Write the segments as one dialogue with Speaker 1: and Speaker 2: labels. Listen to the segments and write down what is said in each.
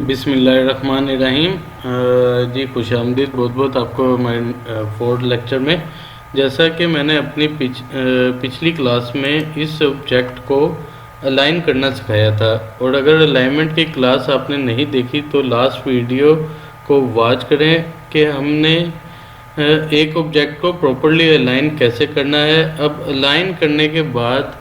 Speaker 1: बिस्मिल्लाहिर्रहमानिर्रहीम। जी खुशामदीद बहुत बहुत आपको हमारे फोर्थ लेक्चर में। जैसा कि मैंने अपनी पिछली क्लास में इस सब्जेक्ट को अलाइन करना सिखाया था, और अगर अलाइनमेंट की क्लास आपने नहीं देखी तो लास्ट वीडियो को वॉच करें कि हमने एक ऑब्जेक्ट को प्रॉपरली अलाइन कैसे करना है। अब अलाइन करने के बाद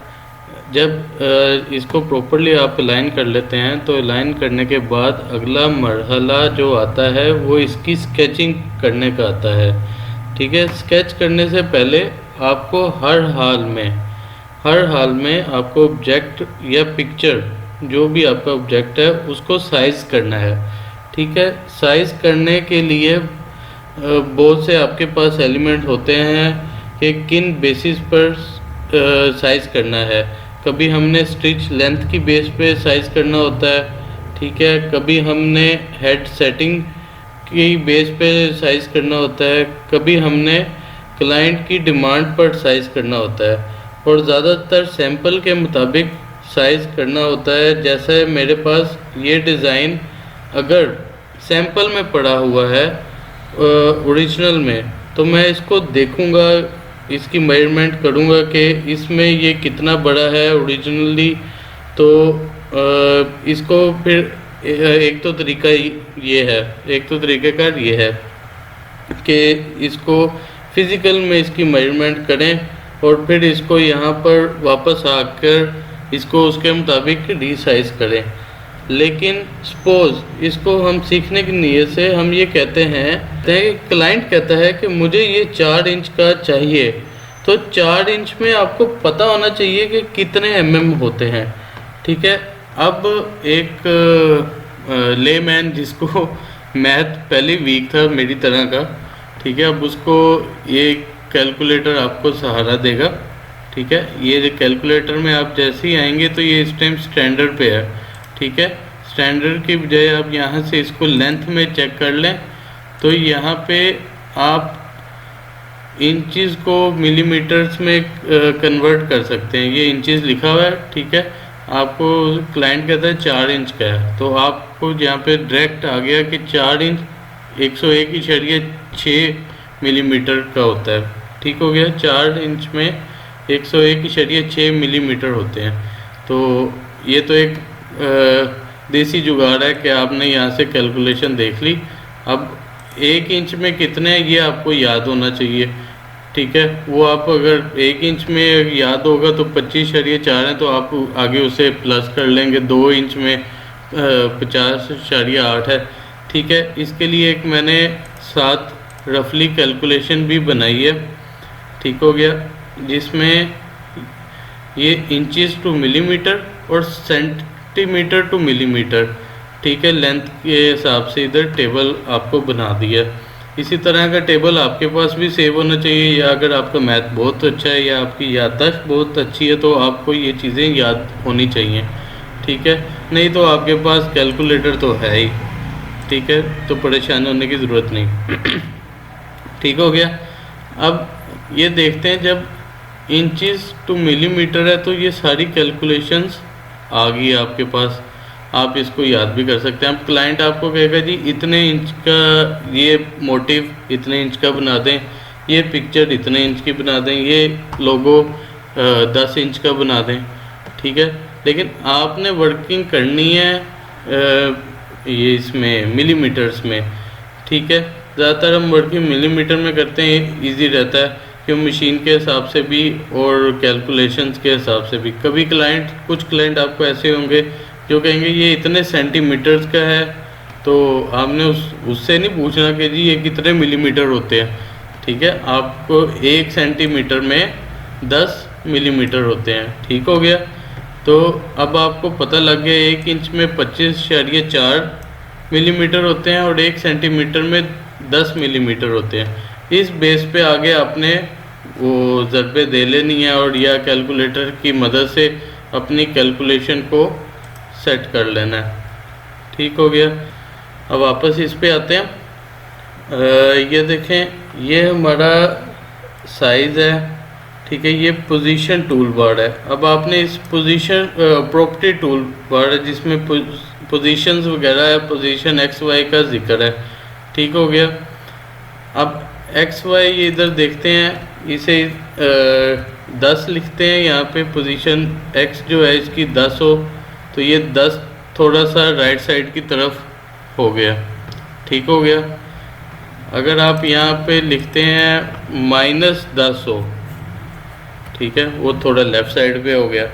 Speaker 1: जब इसको प्रॉपरली आप अलाइन कर लेते हैं तो अलाइन करने के बाद अगला मरहला जो आता है वो इसकी स्केचिंग करने का आता है। ठीक है, स्केच करने से पहले आपको हर हाल में आपको ऑब्जेक्ट या पिक्चर जो भी आपका ऑब्जेक्ट है उसको साइज़ करना है। ठीक है, साइज़ करने के लिए बहुत से आपके पास एलिमेंट होते हैं कि किन बेसिस पर साइज़ करना है। कभी हमने स्टिच लेंथ की बेस पे साइज़ करना होता है। ठीक है, कभी हमने हेड सेटिंग की बेस पे साइज़ करना होता है, कभी हमने क्लाइंट की डिमांड पर साइज़ करना होता है, और ज़्यादातर सैंपल के मुताबिक साइज़ करना होता है। जैसे मेरे पास ये डिज़ाइन अगर सैंपल में पड़ा हुआ है ओरिजिनल में, तो मैं इसको देखूँगा, इसकी मेजरमेंट करूँगा कि इसमें ये कितना बड़ा है ओरिजिनली। तो इसको फिर एक तो तरीका ये है, एक तो तरीक़ाकार ये है कि इसको फिज़िकल में इसकी मेजरमेंट करें और फिर इसको यहाँ पर वापस आकर इसको उसके मुताबिक रीसाइज करें। लेकिन सपोज़ इसको हम सीखने की नीयत से हम ये कहते हैं क्लाइंट कहता है कि मुझे ये 4 इंच का चाहिए, तो 4 इंच में आपको पता होना चाहिए कि कितने mm होते हैं। ठीक है, अब एक लेमैन जिसको मैथ पहले वीक था मेरी तरह का, ठीक है, अब उसको ये कैलकुलेटर आपको सहारा देगा। ठीक है, ये कैलकुलेटर में आप जैसे ही आएंगे तो ये इस टाइम स्टैंडर्ड पे है। ठीक है, स्टैंडर्ड की बजाय आप यहाँ से इसको लेंथ में चेक कर लें, तो यहाँ पे आप इंचज़ को मिलीमीटर्स में कन्वर्ट कर सकते हैं। ये इंचज़ लिखा हुआ है। ठीक है, आपको क्लाइंट कहता है 4 इंच का है, तो आपको यहाँ पे डायरेक्ट आ गया कि 4 इंच 101.6 मिलीमीटर का होता है। ठीक हो गया, 4 इंच में 101.6 मिलीमीटर होते हैं। तो ये तो एक देसी जुगाड़ है कि आपने यहाँ से कैलकुलेशन देख ली। अब 1 इंच में कितने हैं ये आपको याद होना चाहिए। ठीक है, वो आप अगर 1 इंच में याद होगा तो 25.4 है, तो आप आगे उसे प्लस कर लेंगे। 2 इंच में 50.8 है। ठीक है, इसके लिए एक मैंने 7 रफली कैलकुलेशन भी बनाई है। ठीक हो गया, जिसमें ये इंचज़ टू मिलीमीटर और सेंटीमीटर टू मिलीमीटर, ठीक है, लेंथ के हिसाब से इधर टेबल आपको बना दिया। इसी तरह का टेबल आपके पास भी सेव होना चाहिए, या अगर आपका मैथ बहुत अच्छा है या आपकी याददाश्त बहुत अच्छी है तो आपको ये चीज़ें याद होनी चाहिए। ठीक है, नहीं तो आपके पास कैलकुलेटर तो है ही। ठीक है, तो परेशान होने की ज़रूरत नहीं। ठीक हो गया, अब ये देखते हैं जब इंचज़ टू मिलीमीटर है तो ये सारी कैलकुलेशंस आ गई आपके पास। आप इसको याद भी कर सकते हैं। अब क्लाइंट आपको कहेगा जी इतने इंच का ये मोटिव इतने इंच का बना दें, ये पिक्चर इतने इंच की बना दें, ये लोगो 10 इंच का बना दें। ठीक है, लेकिन आपने वर्किंग करनी है ये इसमें मिलीमीटर्स में। ठीक है, ज़्यादातर हम वर्किंग मिलीमीटर में करते हैं, इजी रहता है कि मशीन के हिसाब से भी और कैलकुलेशंस के हिसाब से भी। कभी कुछ क्लाइंट आपको ऐसे होंगे जो कहेंगे ये इतने सेंटीमीटर्स का है, तो आपने उससे नहीं पूछना कि जी ये कितने मिलीमीटर होते हैं। ठीक है, आपको 1 सेंटीमीटर में 10 मिलीमीटर होते हैं। ठीक हो गया, तो अब आपको पता लग गया 1 इंच में 25.4 मिलीमीटर होते हैं और 1 सेंटीमीटर में 10 मिलीमीटर होते हैं। इस बेस पे आगे आपने वो ज़रबे दे लेनी है और या कैलकुलेटर की मदद से अपनी कैलकुलेशन को सेट कर लेना है। ठीक हो गया, अब वापस इस पे आते हैं। ये देखें, ये हमारा साइज़ है। ठीक है, ये पोजीशन टूल बार है। अब आपने इस पोजीशन प्रॉपर्टी टूल बार है जिसमें पोजीशंस वगैरह है, पोजीशन एक्स वाई का जिक्र है। ठीक हो गया। अब एक्स वाई ये इधर देखते हैं, इसे 10 लिखते हैं। यहाँ पे पोजीशन एक्स जो है इसकी 10 हो तो ये 10 थोड़ा सा राइट साइड की तरफ हो गया। ठीक हो गया। अगर आप यहाँ पे लिखते हैं -10 हो, ठीक है, वो थोड़ा लेफ़्ट साइड पे हो गया।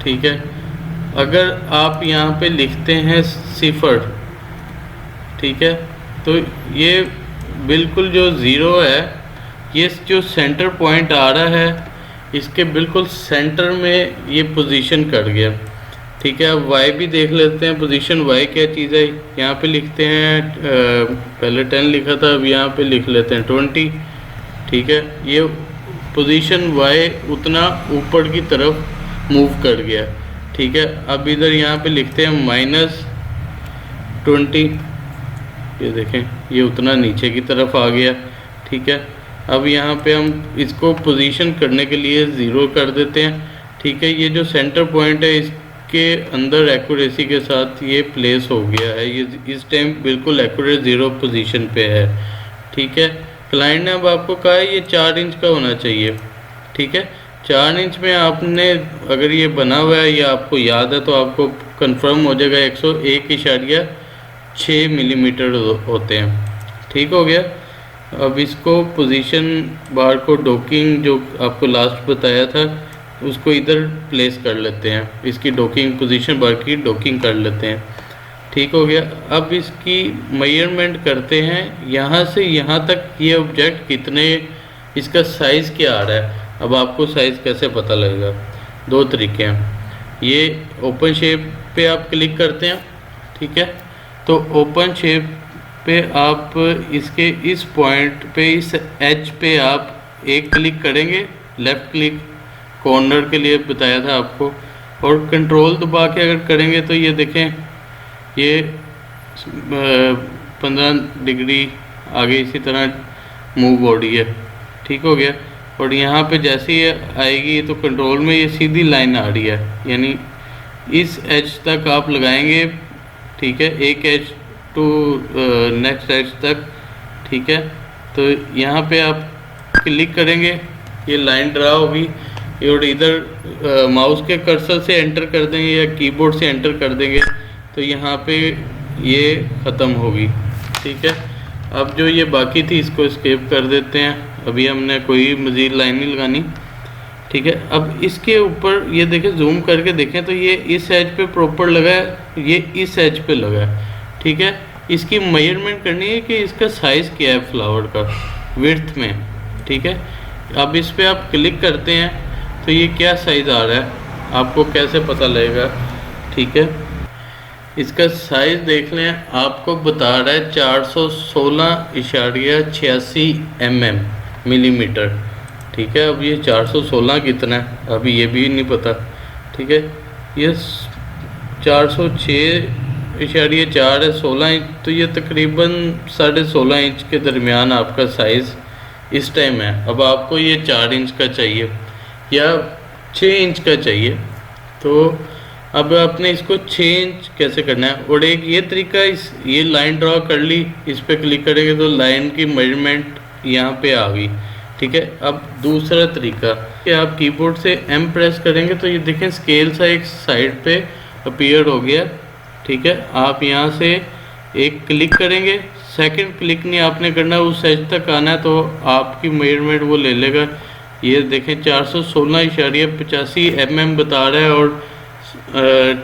Speaker 1: ठीक है। अगर आप यहाँ पे लिखते हैं 0, ठीक है, तो ये बिल्कुल जो 0 है, ये जो सेंटर पॉइंट आ रहा है इसके बिल्कुल सेंटर में ये पोजीशन कर गया। ठीक है। अब y भी देख लेते हैं, पोजीशन y क्या चीज़ है। यहाँ पे लिखते हैं पहले 10 लिखा था, अब यहाँ पे लिख लेते हैं 20। ठीक है। ये पोजीशन y उतना ऊपर की तरफ मूव कर गया। ठीक है। अब इधर यहाँ पे लिखते हैं -20, ये देखें ये उतना नीचे की तरफ आ गया। ठीक है। अब यहाँ पे हम इसको पोजीशन करने के लिए 0 कर देते हैं। ठीक है। ये जो सेंटर पॉइंट है इसके अंदर एक्यूरेसी के साथ ये प्लेस हो गया है, ये इस टाइम बिल्कुल एक्यूरेट 0 पोजीशन पे है। ठीक है। क्लाइंट ने अब आपको कहा है ये 4 इंच का होना चाहिए। ठीक है। 4 इंच में आपने अगर ये बना हुआ है या आपको याद है तो आपको कंफर्म हो जाएगा 101.6 मिलीमीटर होते हैं। ठीक हो गया। अब इसको पोजीशन बार को डॉकिंग जो आपको लास्ट बताया था उसको इधर प्लेस कर लेते हैं, इसकी डॉकिंग पोजीशन बार की डॉकिंग कर लेते हैं। ठीक हो गया। अब इसकी मेजरमेंट करते हैं यहाँ से यहाँ तक, ये ऑब्जेक्ट कितने, इसका साइज़ क्या आ रहा है। अब आपको साइज़ कैसे पता लगेगा, 2 तरीके हैं। ये ओपन शेप पे आप क्लिक करते हैं। ठीक है। तो ओपन शेप पे आप इसके इस पॉइंट पे, इस एज पे आप एक क्लिक करेंगे, लेफ़्ट क्लिक कॉर्नर के लिए बताया था आपको, और कंट्रोल दबा के अगर करेंगे तो ये देखें ये 15 डिग्री आगे इसी तरह मूव हो रही है। ठीक हो गया। और यहाँ पे जैसे ही आएगी तो कंट्रोल में ये सीधी लाइन आ रही है, यानी इस एज तक आप लगाएंगे। ठीक है। एक एज टू नेक्स्ट एज तक। ठीक है। तो यहाँ पे आप क्लिक करेंगे, ये लाइन ड्रा होगी, और इधर माउस के कर्सर से एंटर कर देंगे या कीबोर्ड से एंटर कर देंगे तो यहाँ पे ये ख़त्म होगी। ठीक है। अब जो ये बाकी थी इसको एस्केप कर देते हैं, अभी हमने कोई मज़ीद लाइन नहीं लगानी। ठीक है। अब इसके ऊपर ये देखें, जूम करके देखें तो ये इस एज पे प्रॉपर लगा है, ये इस एज पे लगा है। ठीक है। इसकी मेजरमेंट करनी है कि इसका साइज़ क्या है फ्लावर का विड्थ में। ठीक है। अब इस पे आप क्लिक करते हैं तो ये क्या साइज़ आ रहा है आपको कैसे पता लगेगा। ठीक है। इसका साइज़ देख लें, आपको बता रहा है 416.86 मिलीमीटर। ठीक है। अब ये 416 कितना है अभी ये भी नहीं पता। ठीक है। ये 406.4 है, 16 इंच, तो ये तकरीबन 16.5 इंच के दरमियान आपका साइज़ इस टाइम है। अब आपको ये 4 इंच का चाहिए या 6 इंच का चाहिए, तो अब आपने इसको 6 इंच कैसे करना है। और एक ये तरीका, ये लाइन ड्रा कर ली, इस पर क्लिक करेंगे तो लाइन की मेजरमेंट यहाँ पे आ गई। ठीक है। अब दूसरा तरीका कि आप कीबोर्ड से M प्रेस करेंगे तो ये देखें स्केल सा एक साइड पे अपीयर हो गया। ठीक है। आप यहाँ से एक क्लिक करेंगे, सेकंड क्लिक नहीं आपने करना, उस एज तक आना है तो आपकी मेजरमेंट वो ले लेगा। ये देखें 416.85 बता रहा है, और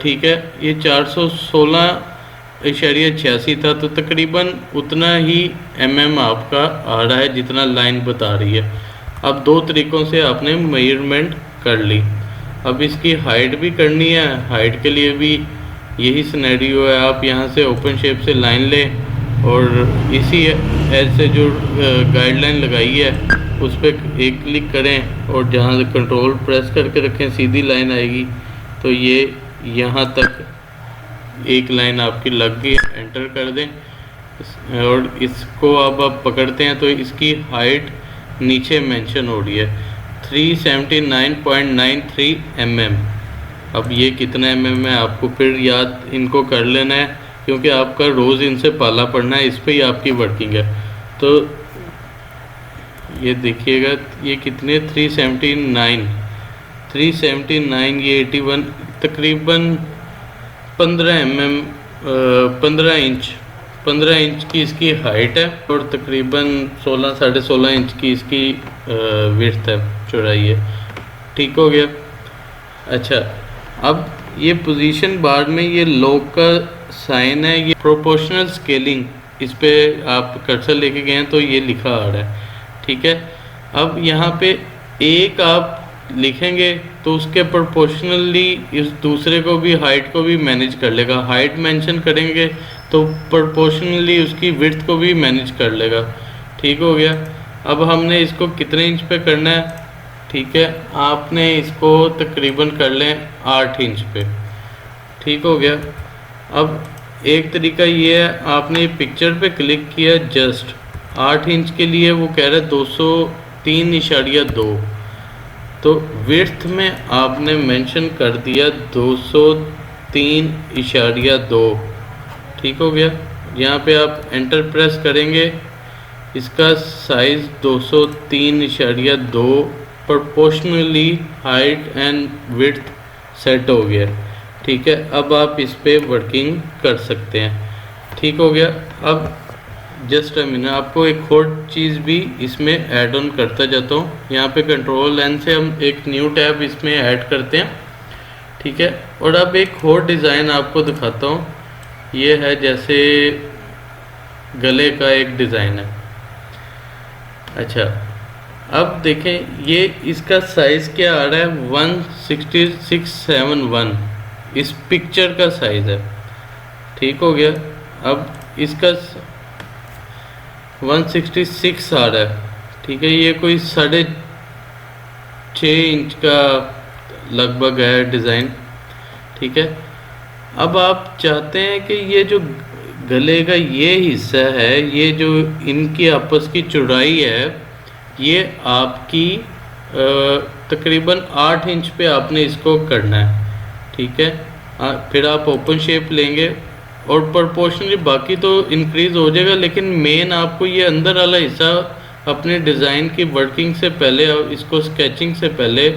Speaker 1: ठीक है ये 416.86 था, तो तकरीबन उतना ही आपका आ रहा है जितना लाइन बता रही है। अब 2 तरीक़ों से आपने मेजरमेंट कर ली। अब इसकी हाइट भी करनी है, हाइट के लिए भी यही सिनेरियो है। आप यहाँ से ओपन शेप से लाइन लें और इसी एज से जो गाइडलाइन लगाई है उस पर एक क्लिक करें, और जहाँ से कंट्रोल प्रेस करके रखें सीधी लाइन आएगी। तो ये यहाँ तक एक लाइन आपकी लग गई, एंटर कर दें, और इसको अब आप पकड़ते हैं तो इसकी हाइट नीचे मेंशन हो रही है 379.93 अब ये कितना mm है आपको फिर याद इनको कर लेना है, क्योंकि आपका रोज़ इनसे पाला पड़ना है, इस पर ही आपकी वर्किंग है। तो ये देखिएगा ये कितने 379, ये 81 तकरीबन 15 इंच की इसकी हाइट है और तकरीबन 16 साढ़े 16 इंच की इसकी विड्थ है, चौड़ाई है। ठीक हो गया। अच्छा, अब ये पोजीशन बार में ये लॉग का साइन है, ये प्रोपोर्शनल स्केलिंग, इस पे आप कर्सर लेके गए हैं तो ये लिखा आ रहा है। ठीक है, अब यहाँ पे एक आप लिखेंगे तो उसके प्रोपोर्शनली इस दूसरे को भी, हाइट को भी मैनेज कर लेगा। हाइट मेंशन करेंगे तो प्रोपोर्शनली उसकी विड्थ को भी मैनेज कर लेगा। ठीक हो गया। अब हमने इसको कितने इंच पे करना है? ठीक है, आपने इसको तकरीबन कर लें 8 इंच पे। ठीक हो गया। अब एक तरीका ये है, आपने पिक्चर पे क्लिक किया, जस्ट 8 इंच के लिए वो कह रहा है 203.2, तो विड्थ में आपने मेंशन कर दिया 203.2। ठीक हो गया। यहाँ पे आप एंटर प्रेस करेंगे, इसका size 203.2 proportionally height and width set हो गया। ठीक है, अब आप इस पे वर्किंग कर सकते हैं। ठीक हो गया। अब जस्ट मैं आपको एक और चीज़ भी इसमें ऐड ऑन करता जाता हूँ। यहाँ पे कंट्रोल एन से हम एक न्यू टैब इसमें ऐड करते हैं। ठीक है, और अब एक और डिज़ाइन आपको दिखाता हूँ। ये है जैसे गले का एक डिज़ाइन है। अच्छा, अब देखें ये इसका साइज़ क्या आ रहा है, 16671 इस पिक्चर का साइज़ है। ठीक हो गया। अब इसका 166 आ रहा है। ठीक है, ये कोई 6.5 इंच का लगभग है डिज़ाइन। ठीक है, अब आप चाहते हैं कि ये जो गले का ये हिस्सा है, ये जो इनकी आपस की चौड़ाई है, ये आपकी तकरीबन 8 इंच पे आपने इसको करना है। ठीक है, फिर आप ओपन शेप लेंगे और प्रोपोर्शनली बाकी तो इंक्रीज़ हो जाएगा, लेकिन मेन आपको ये अंदर वाला हिस्सा अपने डिज़ाइन की वर्किंग से पहले, इसको स्केचिंग से पहले,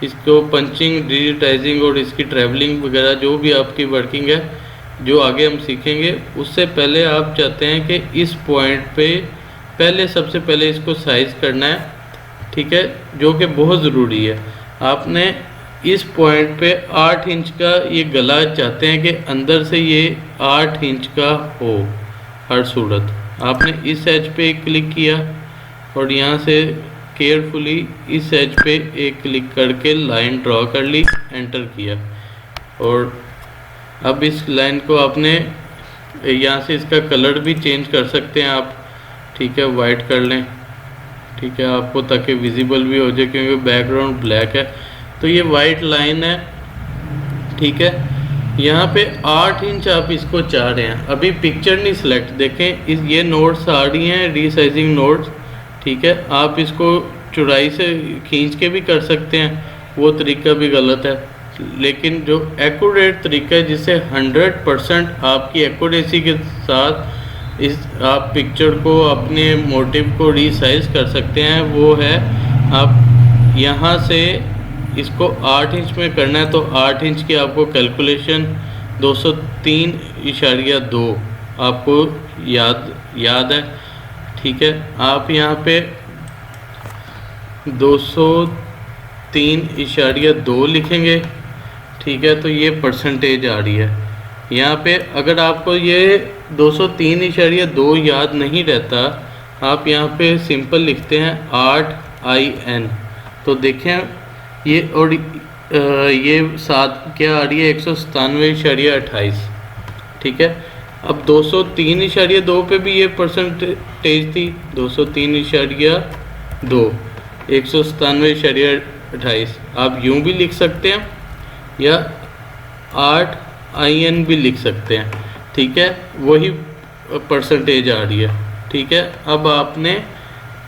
Speaker 1: इसको पंचिंग, डिजिटाइजिंग और इसकी ट्रैवलिंग वगैरह जो भी आपकी वर्किंग है, जो आगे हम सीखेंगे, उससे पहले आप चाहते हैं कि इस पॉइंट पे पहले सबसे पहले इसको साइज़ करना है। ठीक है, जो कि बहुत ज़रूरी है। आपने इस पॉइंट पे 8 इंच का ये गला चाहते हैं कि अंदर से ये 8 इंच का हो हर सूरत। आपने इस एज पे क्लिक किया और यहाँ से केयरफुली इस एज पे एक क्लिक करके लाइन ड्रॉ कर ली, एंटर किया, और अब इस लाइन को आपने यहाँ से इसका कलर भी चेंज कर सकते हैं आप। ठीक है, वाइट कर लें। ठीक है, आपको ताकि विजिबल भी हो जाए, क्योंकि बैकग्राउंड ब्लैक है। तो ये वाइट लाइन है। ठीक है, यहाँ पे 8 इंच आप इसको चाह रहे हैं। अभी पिक्चर नहीं सिलेक्ट, देखें ये नोट्स आ रही हैं, रीसाइजिंग नोट्स। ठीक है, आप इसको चौड़ाई से खींच के भी कर सकते हैं, वो तरीका भी गलत है। लेकिन जो एक्यूरेट तरीका है, जिससे 100% आपकी एक्यूरेसी के साथ इस आप पिक्चर को, अपने मोटिव को रीसाइज कर सकते हैं, वो है आप यहाँ से इसको 8 इंच में करना है तो 8 इंच की आपको कैलकुलेशन 203.2 आपको याद है। ठीक है, आप यहाँ पे 203.2 लिखेंगे। ठीक है, तो ये परसेंटेज आ रही है यहाँ पे। अगर आपको ये 203.2 याद नहीं रहता, आप यहाँ पे सिंपल लिखते हैं 8IN, तो देखें ये, और ये साथ क्या आ रही है, 197.28। ठीक है, अब 203.2 पे भी ये परसेंटेज थी, 203.2 197.28। आप यूँ भी लिख सकते हैं या 8IN भी लिख सकते हैं। ठीक है, वही परसेंटेज आ रही है। ठीक है, अब आपने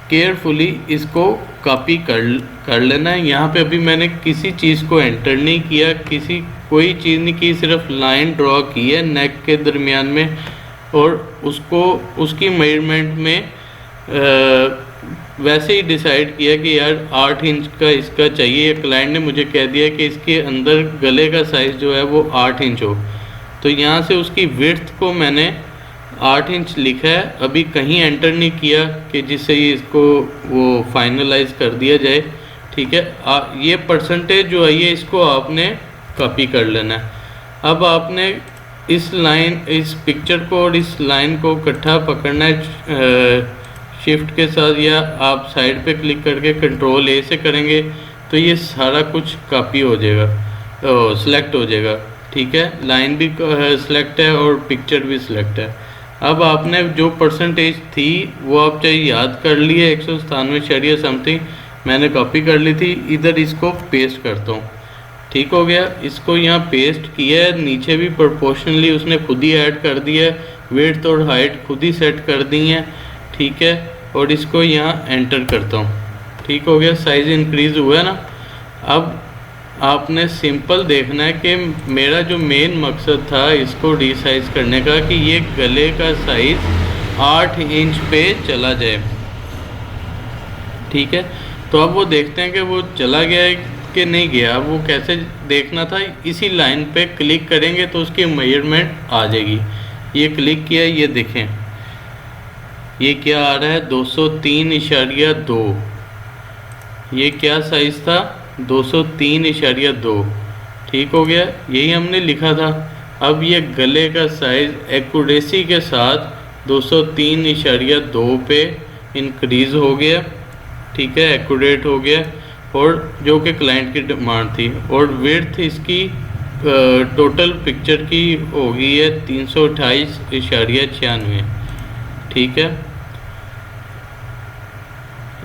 Speaker 1: केयरफुली इसको कॉपी कर लेना है। यहाँ पे अभी मैंने किसी चीज़ को एंटर नहीं किया, कोई चीज़ नहीं की, सिर्फ लाइन ड्रॉ की है नेक के दरमियान में, और उसको उसकी मेजरमेंट में वैसे ही डिसाइड किया कि यार 8 इंच का इसका चाहिए। क्लाइंट ने मुझे कह दिया कि इसके अंदर गले का साइज़ जो है वो 8 इंच हो, तो यहाँ से उसकी विड्थ को मैंने 8 इंच लिखा है। अभी कहीं एंटर नहीं किया कि जिससे ही इसको वो फाइनलाइज कर दिया जाए। ठीक है, ये परसेंटेज जो है ये इसको आपने कॉपी कर लेना है। अब आपने इस पिक्चर को और इस लाइन को इकट्ठा पकड़ना है शिफ्ट के साथ, या आप साइड पे क्लिक करके कंट्रोल ए से करेंगे तो ये सारा कुछ कॉपी हो जाएगा, सिलेक्ट हो जाएगा। ठीक है, लाइन भी सिलेक्ट है और पिक्चर भी सिलेक्ट है। अब आपने जो परसेंटेज थी वो आप चाहे याद कर लिए, 197 समथिंग मैंने कॉपी कर ली थी, इधर इसको पेस्ट करता हूँ। ठीक हो गया, इसको यहाँ पेस्ट किया है, नीचे भी प्रोपोर्शनली उसने खुद ही ऐड कर दिया है, विड्थ और हाइट खुद ही सेट कर दी है। ठीक है, और इसको यहाँ एंटर करता हूँ। ठीक हो गया, साइज़ इंक्रीज़ हुआ है ना। अब आपने सिंपल देखना है कि मेरा जो मेन मकसद था इसको रिसाइज करने का कि ये गले का साइज़ 8 इंच पे चला जाए। ठीक है, तो अब वो देखते हैं कि वो चला गया है कि नहीं गया। वो कैसे देखना था, इसी लाइन पे क्लिक करेंगे तो उसकी मेजरमेंट आ जाएगी। ये क्लिक किया, ये देखें ये क्या आ रहा है, 203.2। ये क्या साइज़ था, 203.2। ठीक हो गया, यही हमने लिखा था। अब ये गले का साइज़ एक्यूरेसी के साथ 203.2 पे इंक्रीज़ हो गया। ठीक है, एक्यूरेट हो गया, और जो कि क्लाइंट की डिमांड थी। और विड्थ इसकी टोटल पिक्चर की हो गई है 328.96। ठीक है,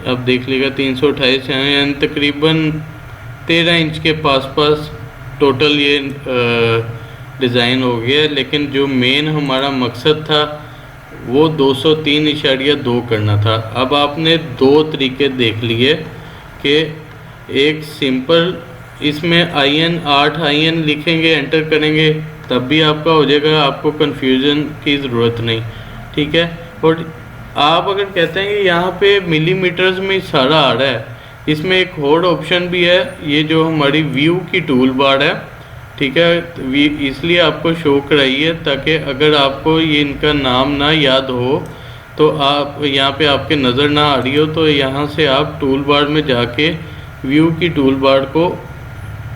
Speaker 1: अब देख लेगा 328 यानी तकरीबन 13 इंच के पास टोटल ये डिज़ाइन हो गया। लेकिन जो मेन हमारा मकसद था वो 203.2 करना था। अब आपने दो तरीके देख लिए कि एक सिंपल, इसमें IN 8 IN लिखेंगे, एंटर करेंगे तब भी आपका हो जाएगा, आपको कन्फ्यूज़न की ज़रूरत नहीं। ठीक है, और आप अगर कहते हैं कि यहाँ पे मिलीमीटर्स में सारा आ रहा है, इसमें एक और ऑप्शन भी है, ये जो हमारी व्यू की टूल बार है। ठीक है, इसलिए आपको शो कराई है ताकि अगर आपको ये इनका नाम ना याद हो तो आप यहाँ पे आपके नज़र ना आ रही हो तो यहाँ से आप टूल बार में जाके व्यू की टूल बार को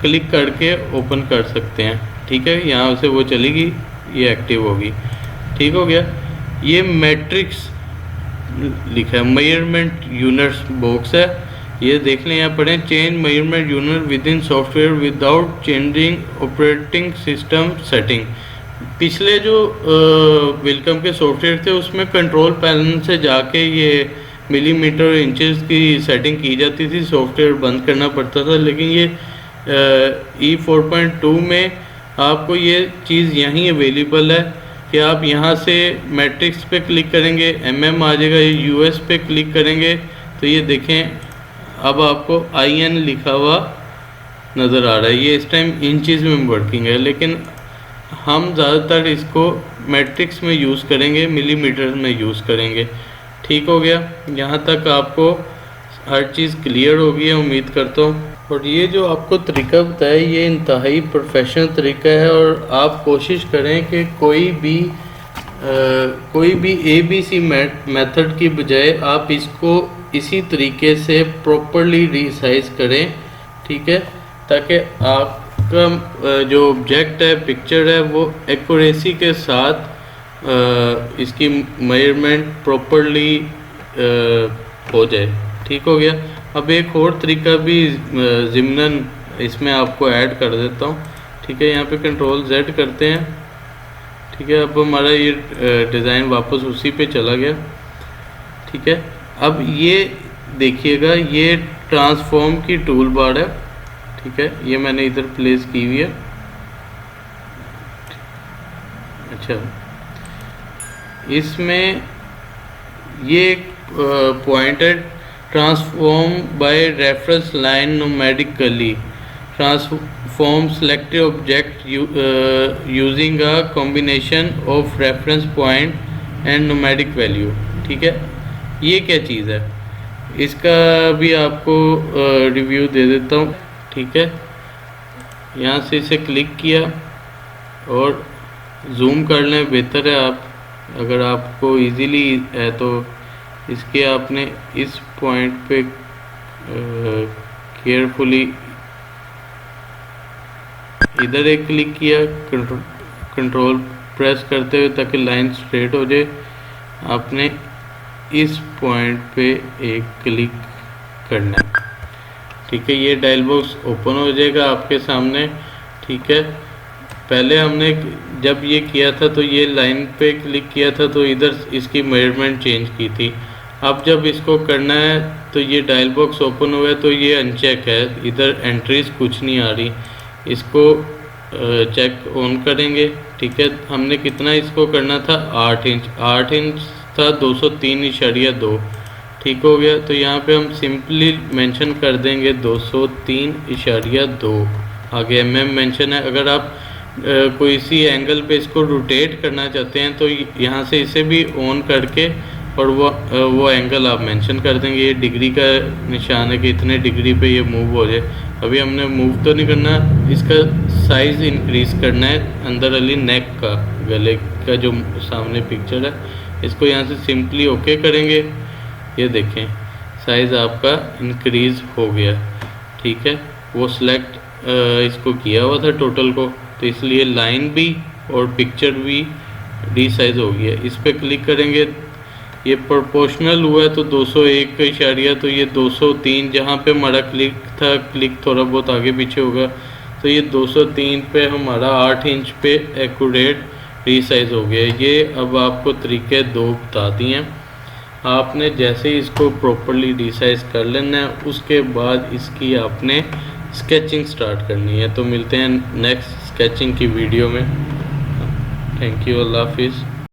Speaker 1: क्लिक करके ओपन कर सकते हैं। ठीक है, यहाँ से वो चलेगी, ये एक्टिव होगी। ठीक हो गया, ये मैट्रिक्स लिखा है, मेजरमेंट यूनिट्स बॉक्स है, ये देख लें। यहाँ पढ़ें, change measurement unit with in software without changing operating system setting. पिछले जो वेलकम के सॉफ्टवेयर थे उसमें कंट्रोल पैनल से जाके ये मिलीमीटर इंचेस की सेटिंग की जाती थी, सॉफ्टवेयर बंद करना पड़ता था। लेकिन ये E4.2 में आपको ये चीज़ यहीं अवेलेबल है कि आप यहाँ से मैट्रिक्स पे क्लिक करेंगे, MM आ जाएगा, US पे क्लिक करेंगे तो ये देखें अब आपको IN लिखा हुआ नज़र आ रहा है। ये इस टाइम इंचेस में वर्किंग है, लेकिन हम ज़्यादातर इसको मैट्रिक्स में यूज़ करेंगे, मिलीमीटर में यूज़ करेंगे। ठीक हो गया, यहाँ तक आपको हर चीज़ क्लियर हो गई है उम्मीद करता हूँ। और ये जो आपको तरीका बताया ये इंतहाई प्रोफेशनल तरीका है, और आप कोशिश करें कि कोई भी ABC मेथड की बजाय आप इसको इसी तरीके से प्रॉपरली रिसाइज करें। ठीक है, ताकि आपका जो ऑब्जेक्ट है, पिक्चर है, वो एक्यूरेसी के साथ इसकी मेजरमेंट प्रॉपरली हो जाए। ठीक हो गया, अब एक और तरीका भी ज़िम्नन इसमें आपको ऐड कर देता हूँ। ठीक है, यहाँ पे कंट्रोल Z करते हैं। ठीक है, अब हमारा ये डिज़ाइन वापस उसी पे चला गया। ठीक है, अब ये देखिएगा, ये ट्रांसफॉर्म की टूल बार है। ठीक है, ये मैंने इधर प्लेस की हुई है। अच्छा, इसमें ये एक pointed transform by reference line numerically, transform selected object using a combination of reference point and numeric value. ठीक है, ये क्या चीज़ है, इसका भी आपको रिव्यू दे देता हूँ। ठीक है, यहाँ से इसे क्लिक किया और जूम कर लें, बेहतर है। आप अगर आपको इजीली है तो इसके आपने इस पॉइंट पे केयरफुली इधर एक क्लिक किया, कंट्रोल प्रेस करते हुए ताकि लाइन स्ट्रेट हो जाए। आपने इस पॉइंट पे एक क्लिक करना है। ठीक है, ये डायल बॉक्स ओपन हो जाएगा आपके सामने। ठीक है, पहले हमने जब ये किया था तो ये लाइन पे क्लिक किया था तो इधर इसकी मेजरमेंट चेंज की थी। अब जब इसको करना है तो ये डायल बॉक्स ओपन हुआ है तो ये अनचेक है, इधर एंट्रीज कुछ नहीं आ रही। इसको चेक ऑन करेंगे। ठीक है, हमने कितना इसको करना था, 8 इंच। 8 इंच था 203.2। ठीक हो गया, तो यहाँ पे हम सिंपली मेंशन कर देंगे 203.2। आगे मेंशन है। अगर आप कोई सी एंगल पे इसको रोटेट करना चाहते हैं तो यहाँ से इसे भी ऑन करके और वो एंगल आप मेंशन कर देंगे। ये डिग्री का निशान है कि इतने डिग्री पे ये मूव हो जाए। अभी हमने मूव तो नहीं करना, इसका साइज़ इंक्रीज़ करना है अंदर वाली नेक का, गले का जो सामने पिक्चर है, इसको यहाँ से सिंपली ओके करेंगे। ये देखें साइज़ आपका इंक्रीज़ हो गया। ठीक है, वो सिलेक्ट इसको किया हुआ था टोटल को, तो इसलिए लाइन भी और पिक्चर भी रीसाइज हो गया। इस पर क्लिक करेंगे, ये प्रोपोर्शनल हुआ है तो 201 का इशारिया, तो ये 203, जहाँ पे हमारा क्लिक था, क्लिक थोड़ा बहुत आगे पीछे होगा, तो ये 203 पे हमारा 8 इंच पे एक्यूरेट रीसाइज हो गया। ये अब आपको तरीके 2 बता दिए हैं। आपने जैसे ही इसको प्रॉपरली रीसाइज कर लेना है, उसके बाद इसकी आपने स्केचिंग स्टार्ट करनी है। तो मिलते हैं नेक्स्ट स्केचिंग की वीडियो में। थैंक यू, अल्लाह हाफिज़।